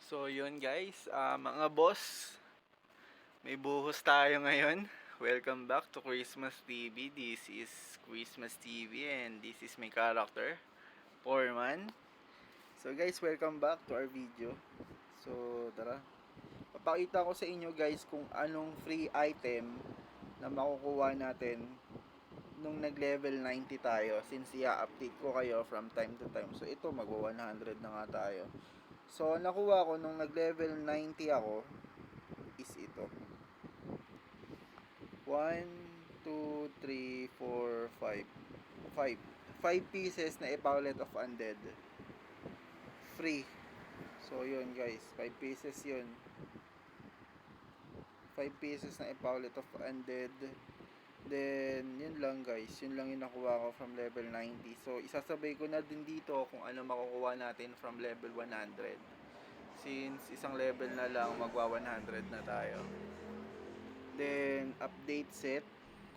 So yun guys, mga boss, may buhos tayo ngayon. Welcome back to Christmas TV. This is Christmas TV and this is my character, Foreman. So guys, welcome back to our video. So tara, papakita ko sa inyo guys kung anong free item na makukuha natin nung nag-level 90 tayo, since i-update ko kayo from time to time. So ito, magwa 100 na nga tayo. So nakuha ko nung nag-level 90 ako is ito. 1, 2, 3, 4, 5. 5 pieces na Epaulet of Undead. Free. So yun guys, 5 pieces yun. 5 pieces na Epaulet of Undead. Then, yun lang guys. Yun lang yung nakuha ko from level 90. So, isasabay ko na din dito kung ano makukuha natin from level 100. Since isang level na lang, magwa 100 na tayo. Then, update set.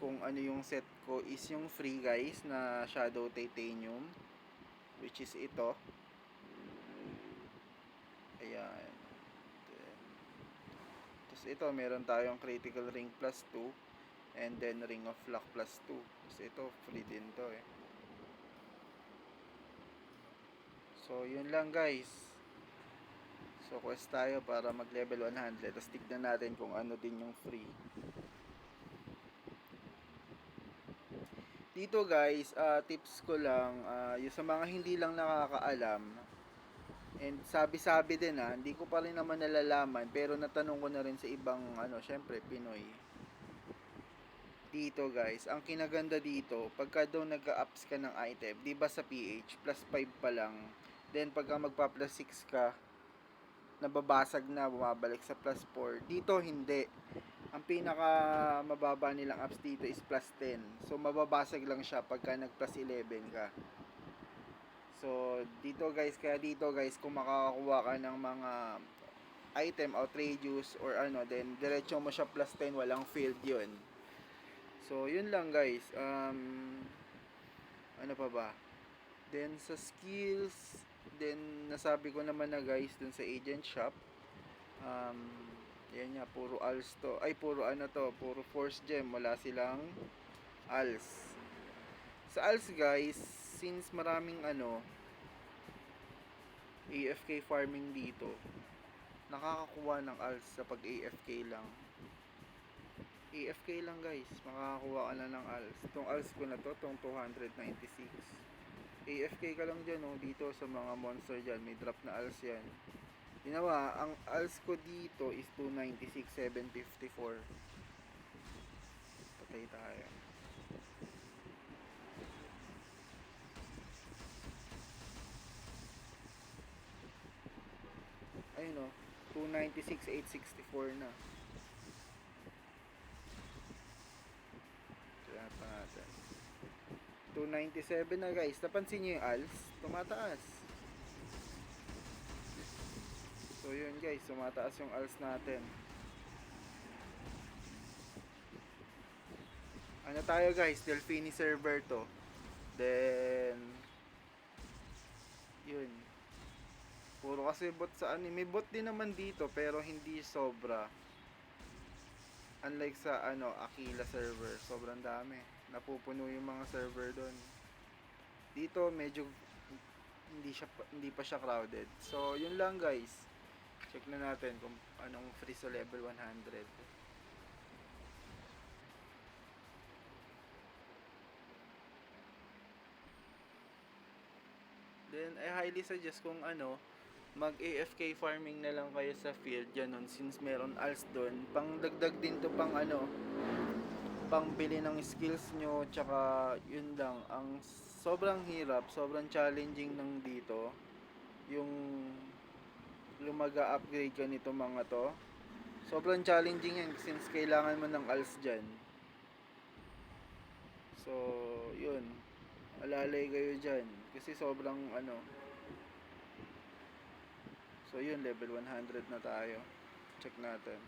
Kung ano yung set ko is yung free guys na Shadow Titanium. Which is ito. Ayan. Tapos ito, meron tayong Critical Ring plus 2. And then Ring of Luck plus 2. Kasi ito, free din to eh. So, yun lang guys. So, quest tayo para mag level 100. Tapos tignan natin kung ano din yung free. Dito guys, tips ko lang, yung sa mga hindi lang nakakaalam, and sabi-sabi din hindi ko pa rin naman nalalaman, pero natanong ko na rin sa ibang, syempre, Pinoy. Dito guys, ang kinaganda dito, pagka daw nag-ups ka ng item, di ba sa PH, plus 5 pa lang, then pagka magpa plus 6 ka, nababasag na, bumabalik sa plus 4. Dito hindi. Ang pinaka mababa nilang ups dito is plus 10. So mababasag lang siya pagka nag plus 11 ka. So dito guys, kaya dito guys, kung makakakuha ka ng mga item, outrageous or then diretso mo siya plus 10, walang field yun. So yun lang guys. Ano pa ba? Then sa skills, then nasabi ko naman na guys dun sa agent shop. Yan nga, puro ALS to. Ay, puro puro force gem. Wala silang ALS. Sa ALS guys, since maraming AFK farming dito, nakakakuha ng ALS sa pag AFK lang. AFK lang guys, makakakuha ka na ng ALS. Itong ALS ko na to, itong 296. AFK ka lang dyan dito sa mga monster dyan, may drop na ALS yan. Ginawa, ang ALS ko dito is 296, 754. Patay tayo. Ayun 296, 864 na. Kaya pa natin. 297 na guys. Napansin nyo yung ALS? Tumataas. So yun guys, tumataas yung ALS natin. Ano tayo guys, Delphini server to. Then yun, puro kasi bot sa may bot din naman dito pero hindi sobra. Unlike sa Aquila server, sobrang dami. Napupuno yung mga server doon. Dito medyo hindi pa siya crowded. So yun lang guys. Check na natin kung anong free sa level 100. Then I highly suggest kung mag AFK farming na lang kayo sa field ganun, since meron ALS doon. Pang dagdag din to, pang pang bili ng skills nyo, tsaka yun lang, ang sobrang hirap, sobrang challenging ng dito yung lumaga upgrade ka nito mga to. Sobrang challenging yan since kailangan mo ng ALS dyan. So yun, alalay kayo dyan kasi sobrang so yun, level 100 na tayo. Check natin.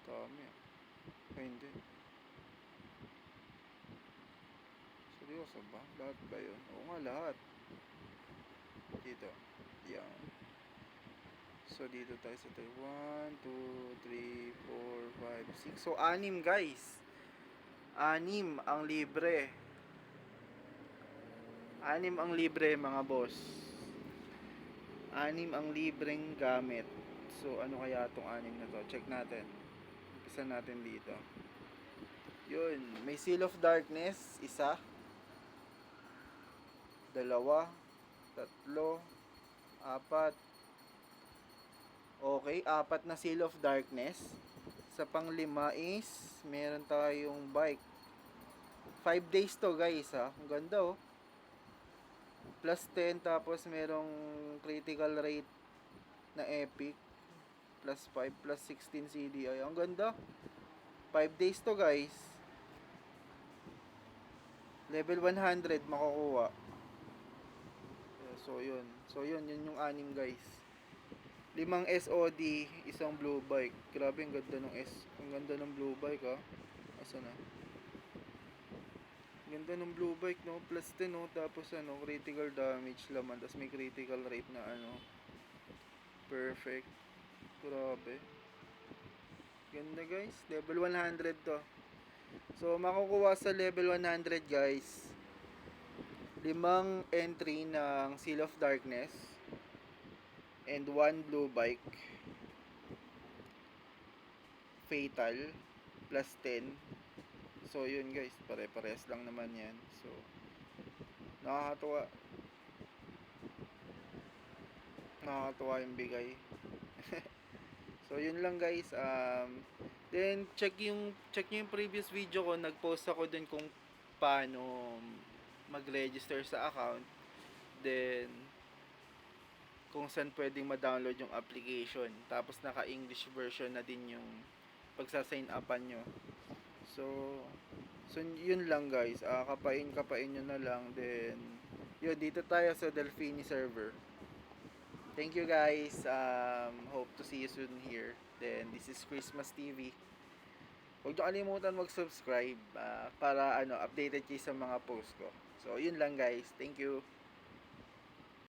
Dami ay hindi, seryoso ba? Lahat ba yun? Oo nga, lahat dito. Yan. So, dito tayo sa 1, 2, 3, 4, 5, 6. So, 6 guys. 6 ang libre. 6 ang libre mga boss. 6 ang libreng gamit. So, ano kaya itong 6 na to? Check natin. Umpisa natin dito. Yun. May Seal of Darkness. Isa. Dalawa. Tatlo. Apat. Okay. 4 na Seal of Darkness. Sa pang-5 is meron tayong bike. 5 days to guys ha. Ang ganda oh. Plus 10 tapos merong critical rate na epic. Plus 5 plus 16 CDI. Ang ganda. 5 days to guys. Level 100 makukuha. So yun yung 6 guys. 5 SOD, isang blue bike. Grabe ang ganda ng blue bike ha. Asa na? Ganda ng blue bike no, plus 10 no, tapos critical damage laman, tapos may critical rate na perfect. Grabe. Ganda guys, level 100 to. So makukuha sa level 100 guys, 5 entry ng Seal of Darkness and 1 blue bike. Fatal plus 10. So yun guys, pare-pares lang naman yan. So nakakatuwa yung bigay. So yun lang guys. Then check nyo yung previous video ko, nag-post ako dun kung paano mag-register sa account. Then kung saan pwedeng ma-download yung application. Tapos naka-English version na din yung pagsa-sign upan nyo. So yun lang guys. Kapain nyo na lang. Then yun, dito tayo sa Delphini server. Thank you guys. Hope to see you soon here. Then this is Christmas TV. Huwag nyo kalimutan mag-subscribe para updated kayo sa mga post ko. So yun lang guys. Thank you.